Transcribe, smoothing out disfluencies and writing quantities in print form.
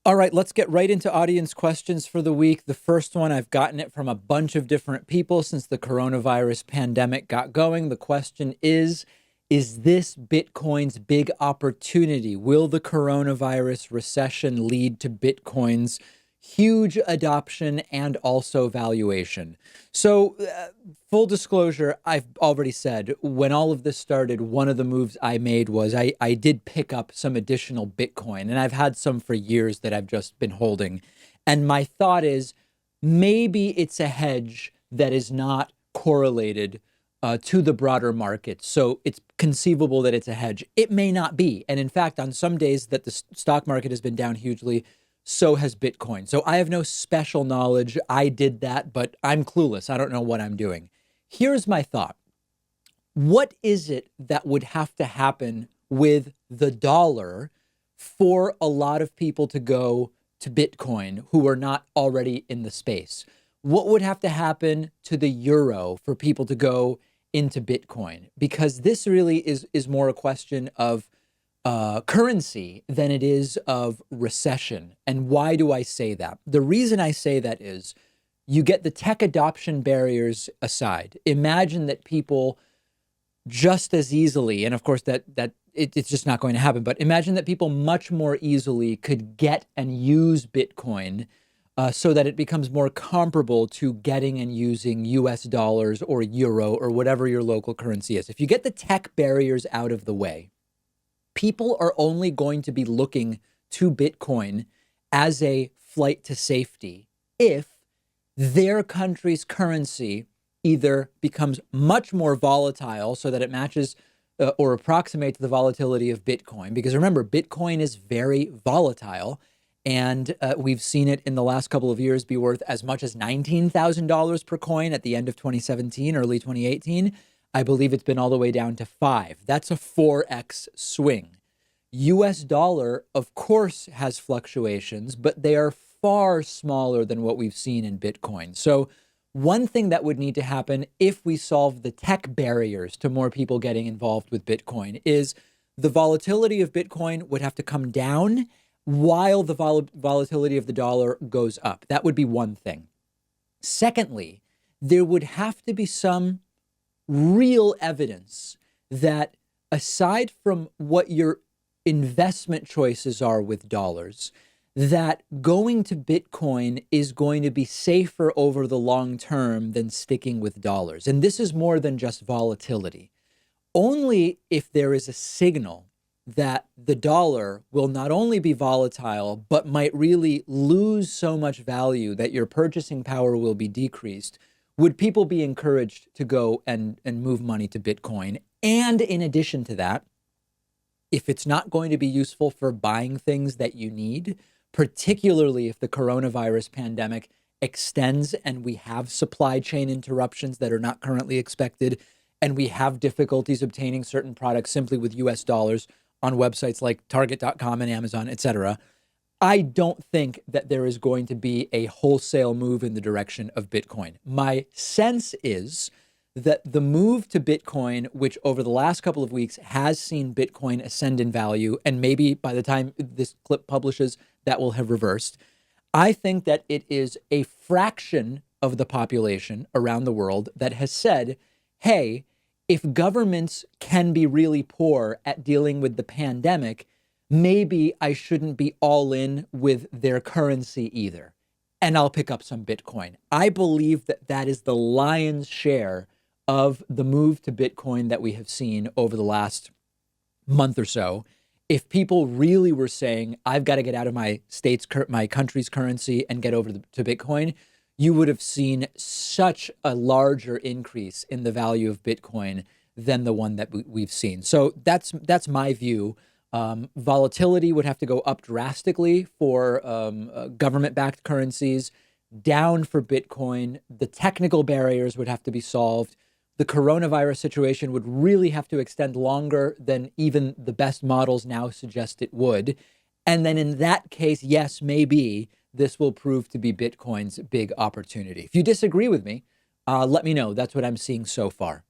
All right, let's get right into audience questions for the week. The first one, I've gotten it from a bunch of different people since the coronavirus pandemic got going. The question is this Bitcoin's big opportunity? Will the coronavirus recession lead to Bitcoin's huge adoption and also valuation? So, full disclosure, I've already said when all of this started, one of the moves I made was I did pick up some additional Bitcoin, and I've had some for years that I've just been holding. And my thought is maybe it's a hedge that is not correlated to the broader market. So it's conceivable that it's a hedge. It may not be. And in fact, on some days that the stock market has been down hugely, so has Bitcoin. So I have no special knowledge. I did that, but I'm clueless. I don't know what I'm doing. Here's my thought. What is it that would have to happen with the dollar for a lot of people to go to Bitcoin who are not already in the space? What would have to happen to the euro for people to go into Bitcoin? Because this really is more a question of currency than it is of recession. And why do I say that? The reason I say that is you get the tech adoption barriers aside. Imagine that people just as easily, and of course it's just not going to happen, but imagine that people much more easily could get and use Bitcoin so that it becomes more comparable to getting and using US dollars or euro or whatever your local currency is. If you get the tech barriers out of the way, people are only going to be looking to Bitcoin as a flight to safety if their country's currency either becomes much more volatile so that it matches or approximates the volatility of Bitcoin. Because remember, Bitcoin is very volatile. And we've seen it in the last couple of years be worth as much as $19,000 per coin at the end of 2017, early 2018. I believe it's been all the way down to 5. That's a 4x swing. US dollar, of course, has fluctuations, but they are far smaller than what we've seen in Bitcoin. So one thing that would need to happen if we solve the tech barriers to more people getting involved with Bitcoin is the volatility of Bitcoin would have to come down while the volatility of the dollar goes up. That would be one thing. Secondly, there would have to be some real evidence that aside from what your investment choices are with dollars, that going to Bitcoin is going to be safer over the long term than sticking with dollars. And this is more than just volatility. Only if there is a signal that the dollar will not only be volatile, but might really lose so much value that your purchasing power will be decreased, would people be encouraged to go and move money to Bitcoin. And in addition to that, if it's not going to be useful for buying things that you need, particularly if the coronavirus pandemic extends and we have supply chain interruptions that are not currently expected, and we have difficulties obtaining certain products simply with US dollars on websites like Target.com and Amazon, etc., I don't think that there is going to be a wholesale move in the direction of Bitcoin. My sense is that the move to Bitcoin, which over the last couple of weeks has seen Bitcoin ascend in value, and maybe by the time this clip publishes, that will have reversed. I think that it is a fraction of the population around the world that has said, hey, if governments can be really poor at dealing with the pandemic, maybe I shouldn't be all in with their currency either, and I'll pick up some Bitcoin. I believe that that is the lion's share of the move to Bitcoin that we have seen over the last month or so. If people really were saying, I've got to get out of my country's currency and get over to Bitcoin, you would have seen such a larger increase in the value of Bitcoin than the one that we've seen. So that's my view. Volatility would have to go up drastically for government-backed currencies, down for Bitcoin. The technical barriers would have to be solved. The coronavirus situation would really have to extend longer than even the best models now suggest it would. And then in that case, yes, maybe this will prove to be Bitcoin's big opportunity. If you disagree with me, let me know. That's what I'm seeing so far.